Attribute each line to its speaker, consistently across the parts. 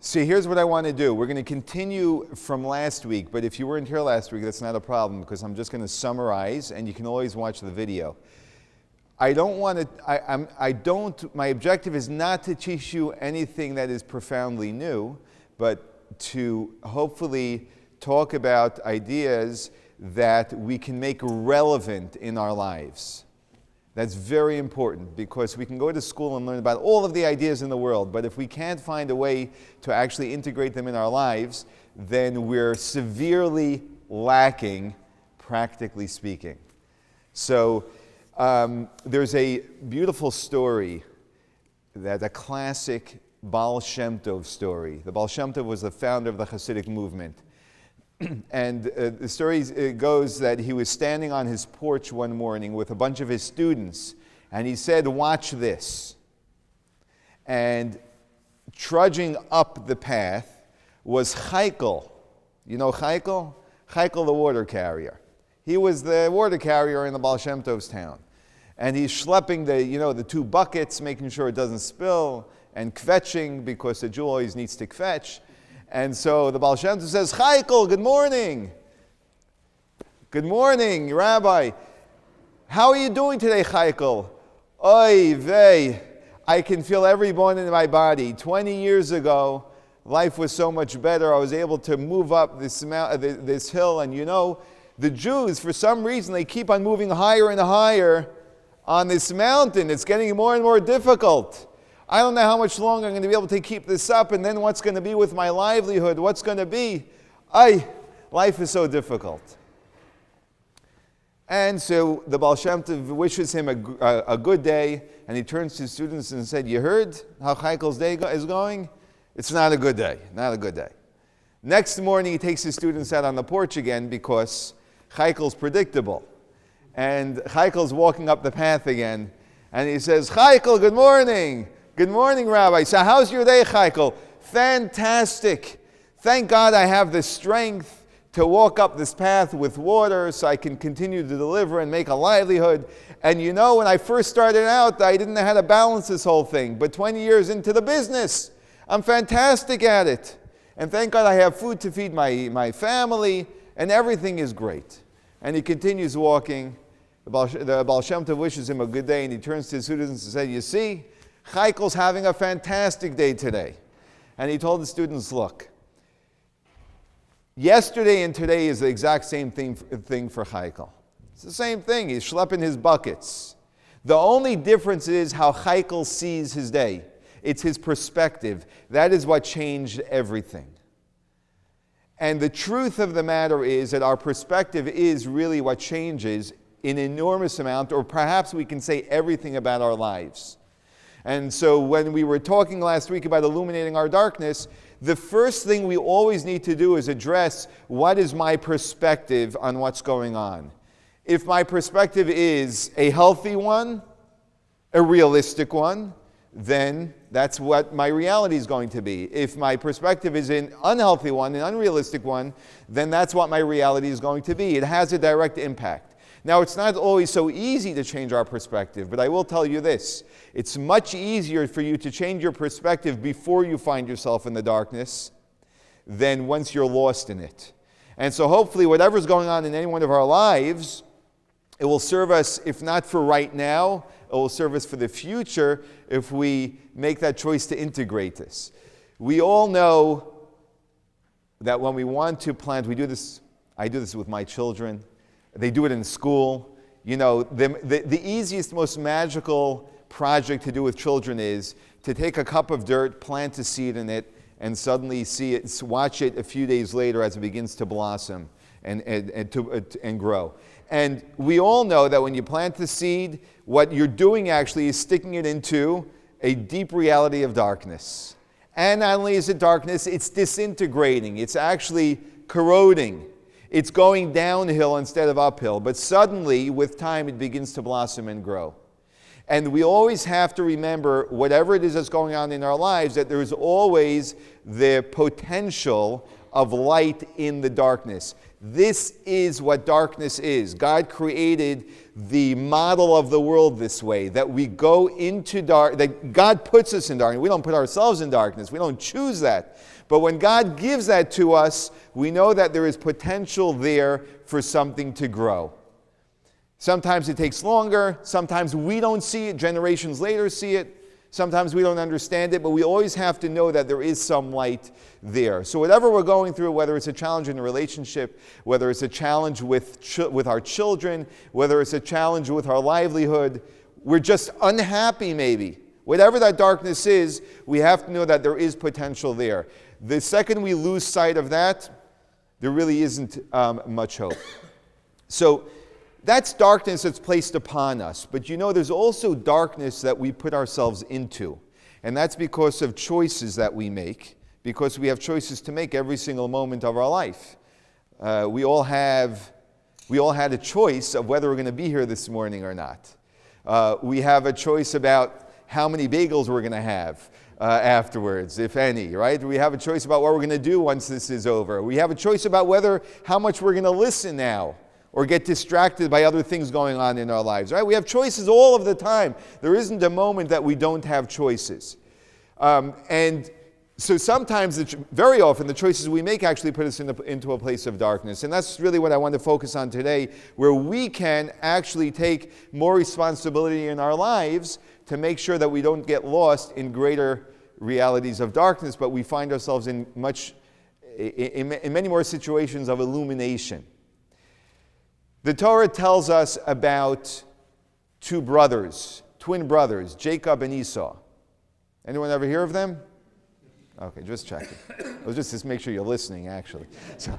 Speaker 1: So here's what I want to do. We're going to continue from last week, but if you weren't here last week, that's not a problem because I'm just going to summarize, and you can always watch the video. My objective is not to teach you anything that is profoundly new, but to hopefully talk about ideas that we can make relevant in our lives. That's very important because we can go to school and learn about all of the ideas in the world, but if we can't find a way to actually integrate them in our lives, then we're severely lacking, practically speaking. So there's a beautiful story, a classic Baal Shem Tov story. The Baal Shem Tov was the founder of the Hasidic movement. And the story goes that he was standing on his porch one morning with a bunch of his students, and he said, "Watch this." And trudging up the path was Chaikel. You know Chaikel? Chaikel, the water carrier. He was the water carrier in the Baal Shem Tov's town. And he's schlepping the two buckets, making sure it doesn't spill, and kvetching because the Jew always needs to kvetch. And so the Baal Shem Tov says, "Chaikel, good morning." "Good morning, Rabbi. How are you doing today, Chaikel?" "Oy vey, I can feel every bone in my body. 20 years ago, life was so much better. I was able to move up this hill. And the Jews, for some reason, they keep on moving higher and higher on this mountain. It's getting more and more difficult. I don't know how much longer I'm going to be able to keep this up, and then what's going to be with my livelihood? What's going to be? Life is so difficult." And so the Baal Shem Tov wishes him a good day, and he turns to his students and said, "You heard how Chaikel's day is going? It's not a good day, not a good day." Next morning, he takes his students out on the porch again because Chaikel's predictable. And Chaikel's walking up the path again, and he says, "Chaikel, good morning." "Good morning, Rabbi. So how's your day, Chaikel?" "Fantastic. Thank God I have the strength to walk up this path with water so I can continue to deliver and make a livelihood. And when I first started out, I didn't know how to balance this whole thing. But 20 years into the business, I'm fantastic at it. And thank God I have food to feed my family, and everything is great." And he continues walking. The Baal Shem Tov wishes him a good day, and he turns to his students and said, "You see, Chaikel's having a fantastic day today." And he told the students, "Look, yesterday and today is the exact same thing for Chaikel. It's the same thing. He's schlepping his buckets. The only difference is how Chaikel sees his day. It's his perspective. That is what changed everything." And the truth of the matter is that our perspective is really what changes an enormous amount, or perhaps we can say everything about our lives. And so when we were talking last week about illuminating our darkness, the first thing we always need to do is address what is my perspective on what's going on. If my perspective is a healthy one, a realistic one, then that's what my reality is going to be. If my perspective is an unhealthy one, an unrealistic one, then that's what my reality is going to be. It has a direct impact. Now, it's not always so easy to change our perspective, but I will tell you this. It's much easier for you to change your perspective before you find yourself in the darkness than once you're lost in it. And so hopefully whatever's going on in any one of our lives, it will serve us, if not for right now, it will serve us for the future if we make that choice to integrate this. We all know that when we want to plant, we do this, I do this with my children. They do it in school. The easiest, most magical project to do with children is to take a cup of dirt, plant a seed in it, and suddenly see it, watch it a few days later as it begins to blossom and grow. And we all know that when you plant the seed, what you're doing actually is sticking it into a deep reality of darkness. And not only is it darkness, it's disintegrating. It's actually corroding. It's going downhill instead of uphill. But suddenly, with time, it begins to blossom and grow. And we always have to remember, whatever it is that's going on in our lives, that there is always the potential of light in the darkness. This is what darkness is. God created the model of the world this way, that we go into dark, that God puts us in darkness. We don't put ourselves in darkness. We don't choose that. But when God gives that to us, we know that there is potential there for something to grow. Sometimes it takes longer. Sometimes we don't see it. Generations later see it. Sometimes we don't understand it, but we always have to know that there is some light there. So whatever we're going through, whether it's a challenge in a relationship, whether it's a challenge with our children, whether it's a challenge with our livelihood, we're just unhappy maybe. Whatever that darkness is, we have to know that there is potential there. The second we lose sight of that, there really isn't much hope. So that's darkness that's placed upon us. But there's also darkness that we put ourselves into. And that's because of choices that we make, because we have choices to make every single moment of our life. We all had a choice of whether we're going to be here this morning or not. We have a choice about how many bagels we're going to have afterwards, if any, right? We have a choice about what we're going to do once this is over. We have a choice about how much we're going to listen now, or get distracted by other things going on in our lives, right? We have choices all of the time. There isn't a moment that we don't have choices. And so sometimes, very often, the choices we make actually put us into a place of darkness. And that's really what I want to focus on today, where we can actually take more responsibility in our lives to make sure that we don't get lost in greater realities of darkness, but we find ourselves in many more situations of illumination. The Torah tells us about two brothers, twin brothers, Jacob and Esau. Anyone ever hear of them? Okay, just checking. Well, just to make sure you're listening, actually. So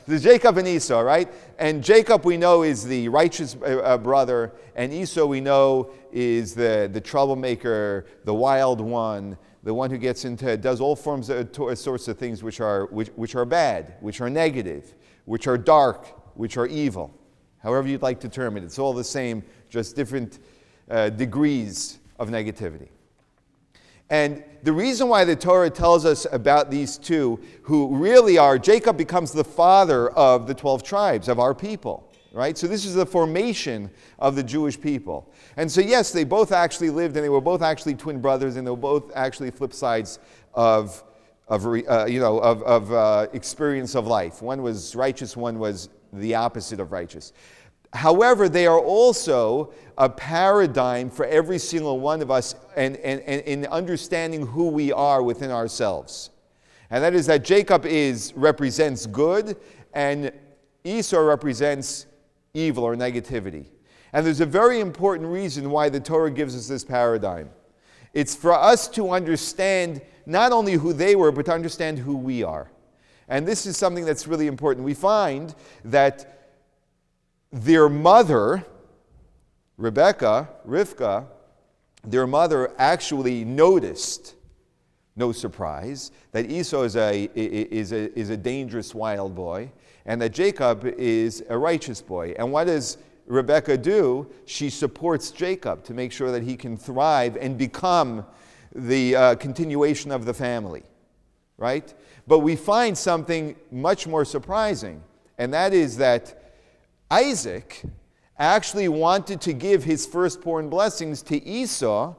Speaker 1: there's Jacob and Esau, right? And Jacob, we know, is the righteous brother, and Esau, we know, is the troublemaker, the wild one, the one who does all sorts of things which are bad, which are negative, which are dark, which are evil. However you'd like to term it. It's all the same, just different degrees of negativity. And the reason why the Torah tells us about these two, who really are, Jacob becomes the father of the 12 tribes of our people, right? So this is the formation of the Jewish people. And so yes, they both actually lived, and they were both actually twin brothers, and they were both actually flip sides of experience of life. One was righteous, one was the opposite of righteous. However, they are also a paradigm for every single one of us and in understanding who we are within ourselves. And that is that Jacob represents good and Esau represents evil or negativity. And there's a very important reason why the Torah gives us this paradigm. It's for us to understand not only who they were, but to understand who we are. And this is something that's really important. We find that their mother, Rivka, their mother actually noticed, no surprise, that Esau is a dangerous wild boy, and that Jacob is a righteous boy. And what does Rebecca do? She supports Jacob to make sure that he can thrive and become the continuation of the family, right? But we find something much more surprising, and that is that Isaac actually wanted to give his firstborn blessings to Esau,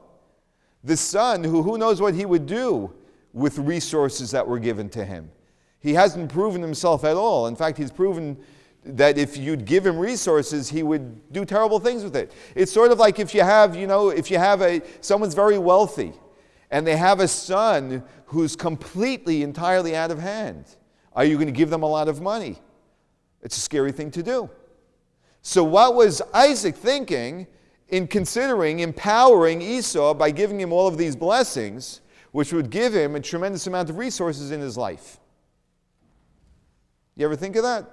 Speaker 1: the son who knows what he would do with resources that were given to him. He hasn't proven himself at all. In fact, he's proven that if you'd give him resources, he would do terrible things with it. It's sort of like if you have someone's very wealthy, and they have a son who's entirely out of hand. Are you going to give them a lot of money? It's a scary thing to do. So what was Isaac thinking in considering empowering Esau by giving him all of these blessings, which would give him a tremendous amount of resources in his life? You ever think of that?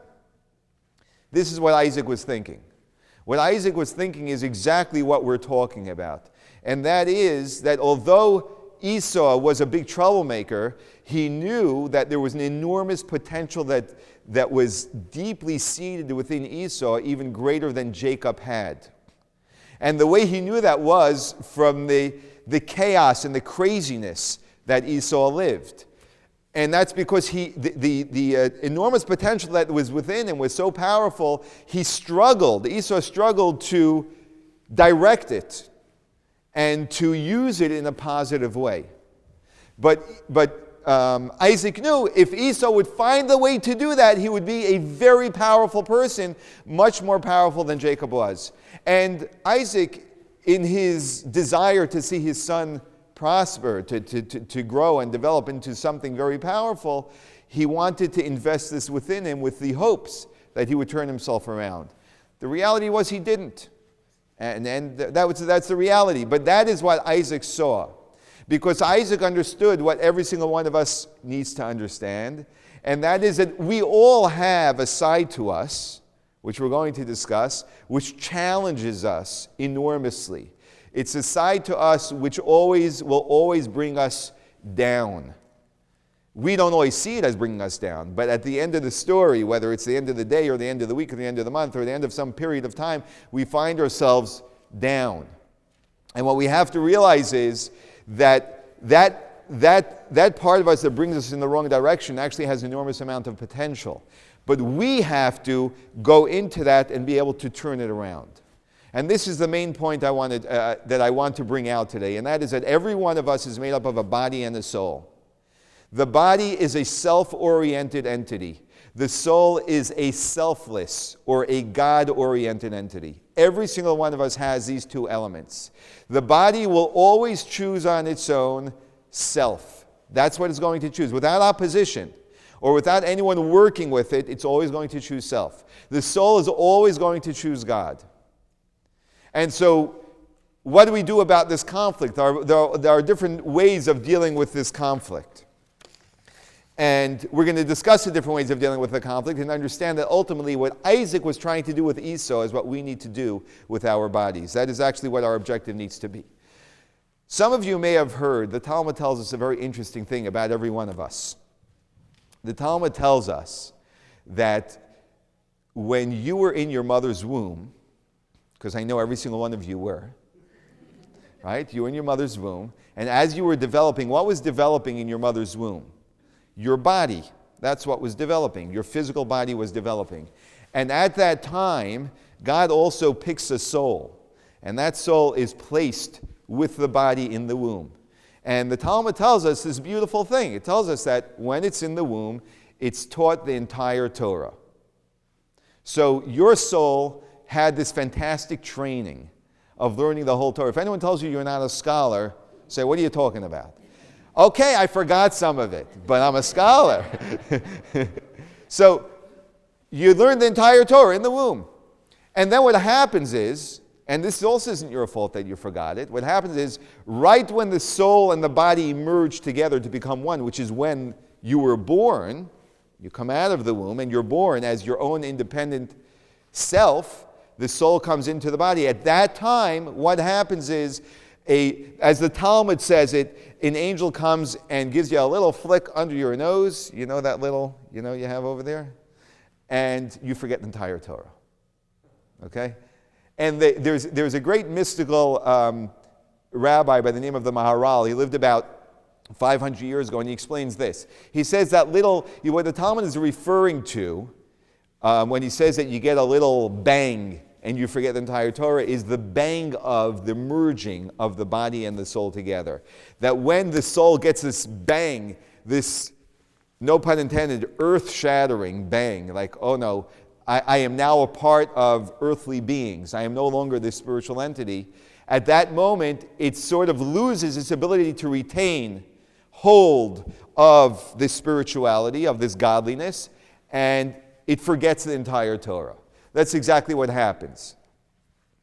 Speaker 1: This is what Isaac was thinking. What Isaac was thinking is exactly what we're talking about. And that is that although Esau was a big troublemaker, he knew that there was an enormous potential that was deeply seated within Esau, even greater than Jacob had. And the way he knew that was from the chaos and the craziness that Esau lived. And that's because the enormous potential that was within him was so powerful, Esau struggled to direct it and to use it in a positive way. But Isaac knew if Esau would find the way to do that, he would be a very powerful person, much more powerful than Jacob was. And Isaac, in his desire to see his son prosper, to grow and develop into something very powerful, he wanted to invest this within him with the hopes that he would turn himself around. The reality was he didn't. And that's the reality. But that is what Isaac saw. Because Isaac understood what every single one of us needs to understand. And that is that we all have a side to us, which we're going to discuss, which challenges us enormously. It's a side to us which will always bring us down. We don't always see it as bringing us down, but at the end of the story, whether it's the end of the day or the end of the week or the end of the month or the end of some period of time, we find ourselves down. And what we have to realize is that part of us that brings us in the wrong direction actually has an enormous amount of potential. But we have to go into that and be able to turn it around. And this is the main point that I want to bring out today, and that is that every one of us is made up of a body and a soul. The body is a self-oriented entity. The soul is a selfless or a God-oriented entity. Every single one of us has these two elements. The body will always choose on its own self. That's what it's going to choose. Without opposition or without anyone working with it, it's always going to choose self. The soul is always going to choose God. And so, what do we do about this conflict? There are different ways of dealing with this conflict. And we're going to discuss the different ways of dealing with the conflict and understand that ultimately what Isaac was trying to do with Esau is what we need to do with our bodies. That is actually what our objective needs to be. Some of you may have heard, the Talmud tells us a very interesting thing about every one of us. The Talmud tells us that when you were in your mother's womb, because I know every single one of you were, right? You were in your mother's womb, and as you were developing, what was developing in your mother's womb? Your body. That's what was developing. Your physical body was developing. And at that time, God also picks a soul, and that soul is placed with the body in the womb. And the Talmud tells us this beautiful thing. It tells us that when it's in the womb, it's taught the entire Torah. So your soul had this fantastic training of learning the whole Torah. If anyone tells you you're not a scholar, say, what are you talking about? Okay, I forgot some of it, but I'm a scholar. So you learned the entire Torah in the womb. And then what happens is, and this also isn't your fault that you forgot it, what happens is, right when the soul and the body merge together to become one, which is when you were born, you come out of the womb and you're born as your own independent self, the soul comes into the body. At that time, what happens is, as the Talmud says it, an angel comes and gives you a little flick under your nose, you know that little, you have over there? And you forget the entire Torah. Okay? And there's a great mystical rabbi by the name of the Maharani. He lived about 500 years ago, and he explains this. He says that what the Talmud is referring to, when he says that you get a little bang and you forget the entire Torah, is the bang of the merging of the body and the soul together. That when the soul gets this bang, this, no pun intended, earth-shattering bang, like, oh no, I am now a part of earthly beings. I am no longer this spiritual entity. At that moment, it sort of loses its ability to retain hold of this spirituality, of this godliness, and it forgets the entire Torah. That's exactly what happens.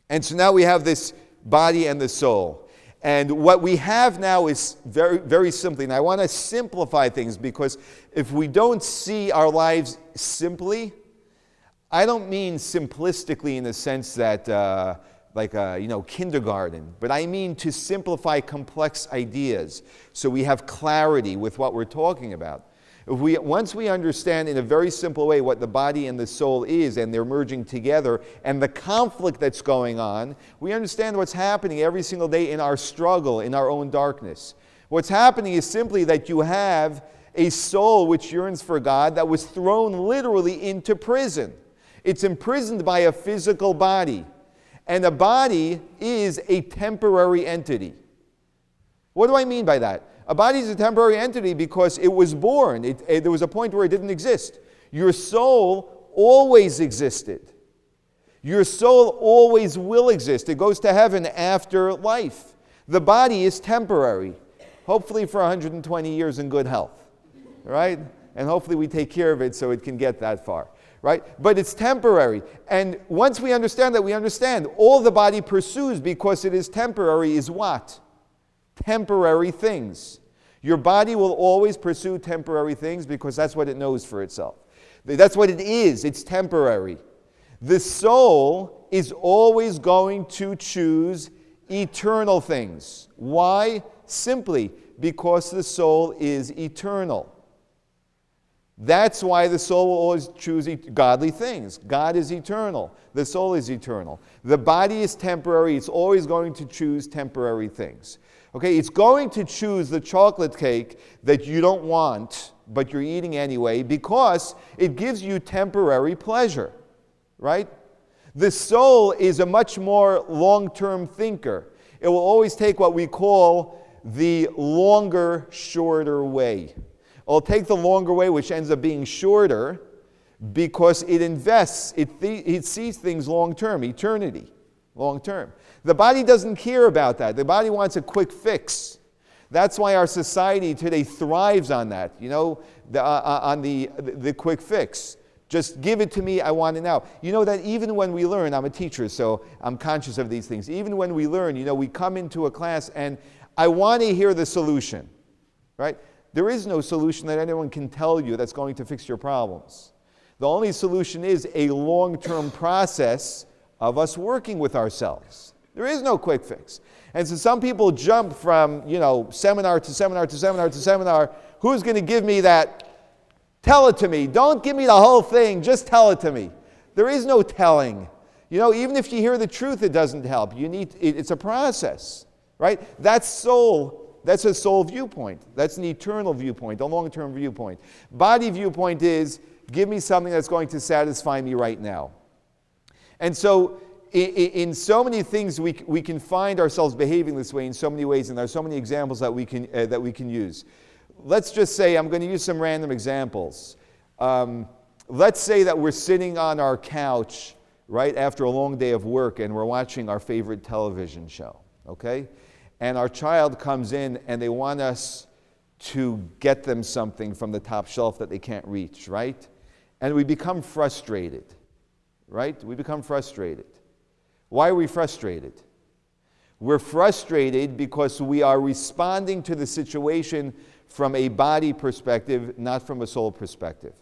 Speaker 1: And so now we have this body and the soul. And what we have now is very, very simply, and I want to simplify things because if we don't see our lives simply, I don't mean simplistically in the sense that kindergarten, but I mean to simplify complex ideas so we have clarity with what we're talking about. Once we understand in a very simple way what the body and the soul is, and they're merging together, and the conflict that's going on, we understand what's happening every single day in our struggle, in our own darkness. What's happening is simply that you have a soul which yearns for God that was thrown literally into prison. It's imprisoned by a physical body. And a body is a temporary entity. What do I mean by that? A body is a temporary entity because it was born. There was a point where it didn't exist. Your soul always existed. Your soul always will exist. It goes to heaven after life. The body is temporary, hopefully for 120 years in good health, right? And hopefully we take care of it so it can get that far, right? But it's temporary. And once we understand that, we understand all the body pursues because it is temporary is what? Temporary things. Your body will always pursue temporary things because that's what it knows for itself. That's what it is. It's temporary. The soul is always going to choose eternal things. Why? Simply because the soul is eternal. That's why the soul will always choose godly things. God is eternal. The soul is eternal. The body is temporary. It's always going to choose temporary things. Okay, it's going to choose the chocolate cake that you don't want, but you're eating anyway, because it gives you temporary pleasure, right? The soul is a much more long-term thinker. It will always take what we call the longer, shorter way. It'll take the longer way, which ends up being shorter, because it invests, it sees things long-term, eternity, long-term. The body doesn't care about that. The body wants a quick fix. That's why our society today thrives on that, on the quick fix. Just give it to me, I want it now. You know that even when we learn, I'm a teacher, so I'm conscious of these things. Even when we learn, we come into a class and I want to hear the solution, right? There is no solution that anyone can tell you that's going to fix your problems. The only solution is a long-term process of us working with ourselves. There is no quick fix. And so some people jump from, seminar to seminar to seminar to seminar. Who's going to give me that? Tell it to me. Don't give me the whole thing. Just tell it to me. There is no telling. Even if you hear the truth, it doesn't help. It's a process, right? That's soul. That's a soul viewpoint. That's an eternal viewpoint, a long-term viewpoint. Body viewpoint is, give me something that's going to satisfy me right now. And so in so many things we can find ourselves behaving this way in so many ways, and there are so many examples that we can use. Let's just say, I'm going to use some random examples. Let's say that we're sitting on our couch right after a long day of work and we're watching our favorite television show, okay? And our child comes in and they want us to get them something from the top shelf that they can't reach, right? And we become frustrated, right? We become frustrated. Why are we frustrated? We're frustrated because we are responding to the situation from a body perspective, not from a soul perspective.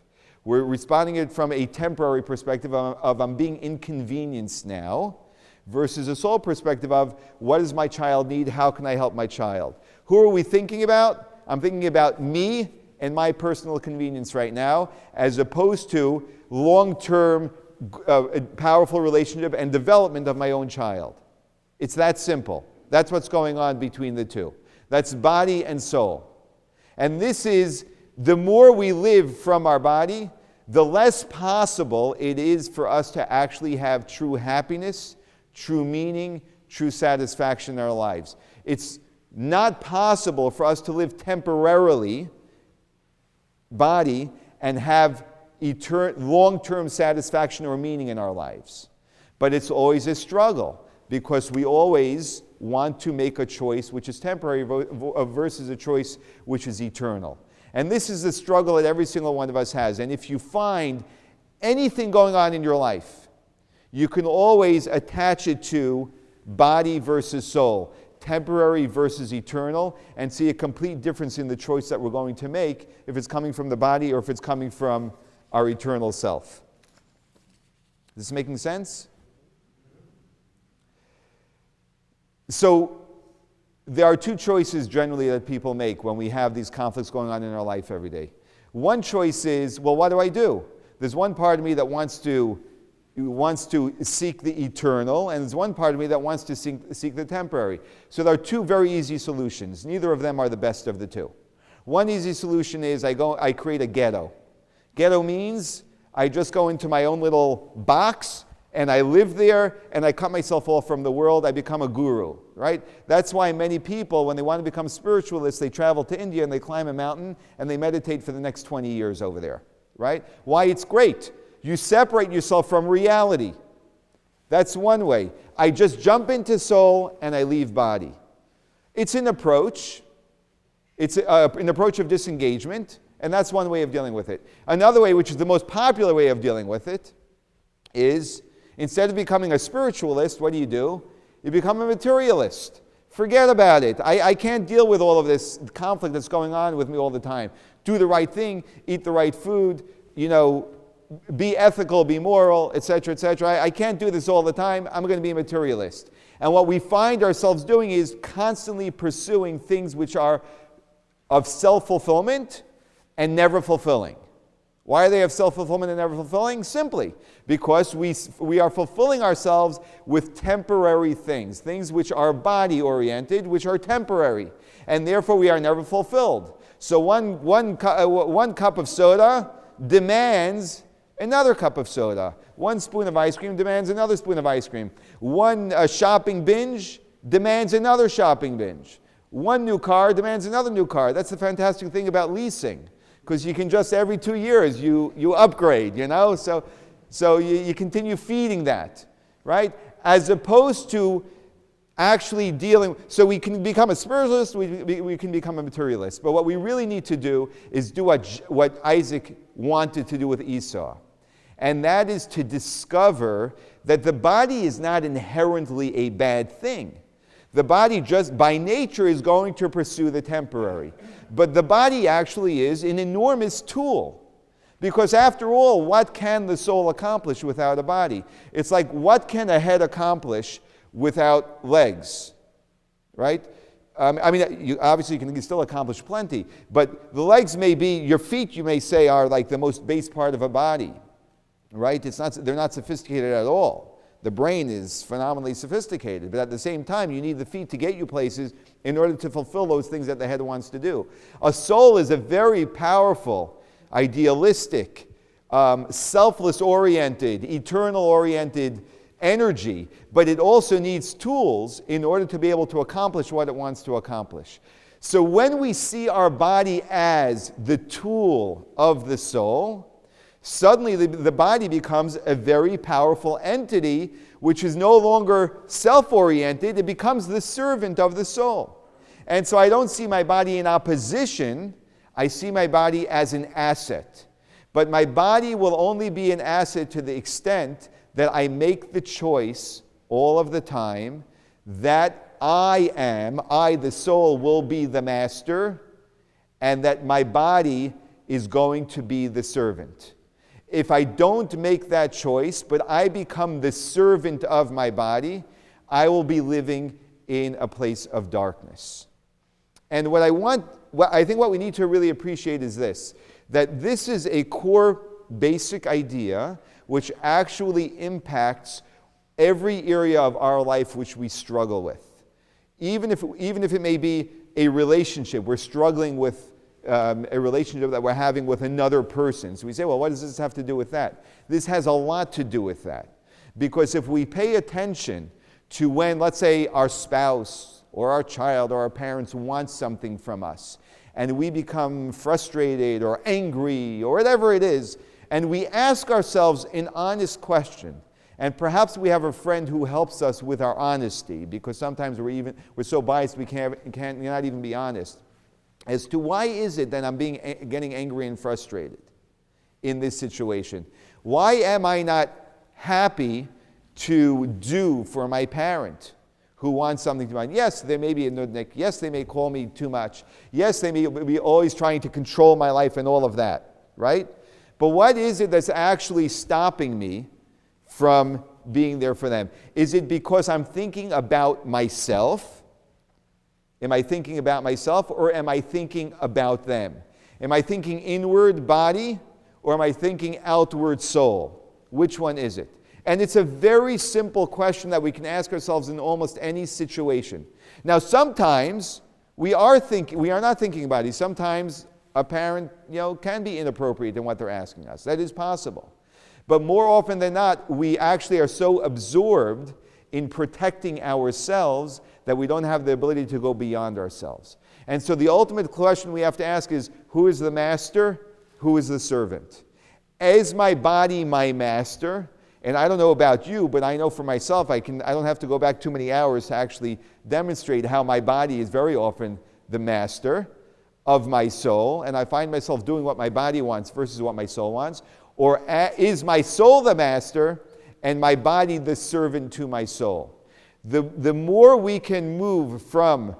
Speaker 1: We're responding it from a temporary perspective of I'm being inconvenienced now, versus a soul perspective of what does my child need, how can I help my child? Who are we thinking about? I'm thinking about me and my personal convenience right now, as opposed to long-term powerful relationship and development of my own child. It's that simple. That's what's going on between the two. That's body and soul. And this is, the more we live from our body, the less possible it is for us to actually have true happiness, true meaning, true satisfaction in our lives. It's not possible for us to live temporarily, body, and have long-term satisfaction or meaning in our lives. But it's always a struggle, because we always want to make a choice which is temporary versus a choice which is eternal. And this is the struggle that every single one of us has. And if you find anything going on in your life, you can always attach it to body versus soul, temporary versus eternal, and see a complete difference in the choice that we're going to make, if it's coming from the body or if it's coming from our eternal self. Is this making sense? So there are two choices generally that people make when we have these conflicts going on in our life every day. One choice is, well, what do I do? There's one part of me that wants to seek the eternal, and there's one part of me that wants to seek the temporary. So there are two very easy solutions. Neither of them are the best of the two. One easy solution is I create a ghetto. Ghetto means I just go into my own little box and I live there and I cut myself off from the world. I become a guru, right? That's why many people, when they want to become spiritualists, they travel to India and they climb a mountain and they meditate for the next 20 years over there, right? Why? It's great. You separate yourself from reality. That's one way. I just jump into soul and I leave body. It's an approach. It's an approach of disengagement, and that's one way of dealing with it. Another way, which is the most popular way of dealing with it, is instead of becoming a spiritualist, what do? You become a materialist. Forget about it. I can't deal with all of this conflict that's going on with me all the time. Do the right thing, eat the right food, be ethical, be moral, etc., etc. I can't do this all the time. I'm going to be a materialist. And what we find ourselves doing is constantly pursuing things which are of self-fulfillment and never fulfilling. Why are they of self-fulfillment and never fulfilling? Simply because we are fulfilling ourselves with temporary things which are body-oriented, which are temporary, and therefore we are never fulfilled. So one cup of soda demands another cup of soda. One spoon of ice cream demands another spoon of ice cream. One shopping binge demands another shopping binge. One new car demands another new car. That's the fantastic thing about leasing, because you can just every 2 years you upgrade, So you continue feeding that, right? As opposed to actually dealing. So we can become a spiritualist, we can become a materialist. But what we really need to do is do what Isaac wanted to do with Esau. And that is to discover that the body is not inherently a bad thing. The body just by nature is going to pursue the temporary. But the body actually is an enormous tool. Because after all, what can the soul accomplish without a body? It's like, what can a head accomplish without legs? Right? You obviously can still accomplish plenty. But the legs may be, your feet you may say are like the most base part of a body. Right? They're not sophisticated at all. The brain is phenomenally sophisticated, but at the same time, you need the feet to get you places in order to fulfill those things that the head wants to do. A soul is a very powerful, idealistic, selfless-oriented, eternal-oriented energy, but it also needs tools in order to be able to accomplish what it wants to accomplish. So when we see our body as the tool of the soul, suddenly the body becomes a very powerful entity which is no longer self-oriented. It becomes the servant of the soul. And so I don't see my body in opposition. I see my body as an asset. But my body will only be an asset to the extent that I make the choice all of the time that I, the soul, will be the master, and that my body is going to be the servant. If I don't make that choice, but I become the servant of my body, I will be living in a place of darkness. And what I think what we need to really appreciate is this, that this is a core basic idea which actually impacts every area of our life which we struggle with. Even if it may be a relationship, we're struggling with a relationship that we're having with another person. So we say, well, what does this have to do with that? This has a lot to do with that. Because if we pay attention to when, let's say, our spouse or our child or our parents want something from us, and we become frustrated or angry or whatever it is, and we ask ourselves an honest question, and perhaps we have a friend who helps us with our honesty, because sometimes we're so biased we can't not even be honest, as to why is it that I'm getting angry and frustrated in this situation? Why am I not happy to do for my parent who wants something to mind? Yes, they may be a nudnik. Yes, they may call me too much. Yes, they may be always trying to control my life and all of that, right? But what is it that's actually stopping me from being there for them? Is it because I'm thinking about myself? Am I thinking about myself, or am I thinking about them? Am I thinking inward body, or am I thinking outward soul? Which one is it? And it's a very simple question that we can ask ourselves in almost any situation. Now, sometimes We are not thinking about it. Sometimes a parent, can be inappropriate in what they're asking us. That is possible. But more often than not, we actually are so absorbed in protecting ourselves that we don't have the ability to go beyond ourselves. And so the ultimate question we have to ask is, who is the master? Who is the servant? Is my body my master? And I don't know about you, but I know for myself, I don't have to go back too many hours to actually demonstrate how my body is very often the master of my soul, and I find myself doing what my body wants versus what my soul wants. Or is my soul the master and my body the servant to my soul? The more we can move from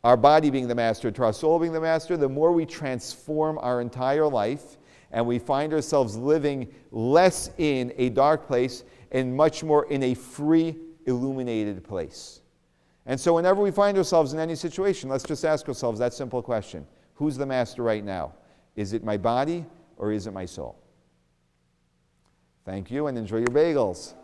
Speaker 1: our body being the master to our soul being the master, the more we transform our entire life, and we find ourselves living less in a dark place and much more in a free, illuminated place. And so whenever we find ourselves in any situation, let's just ask ourselves that simple question. Who's the master right now? Is it my body or is it my soul? Thank you, and enjoy your bagels.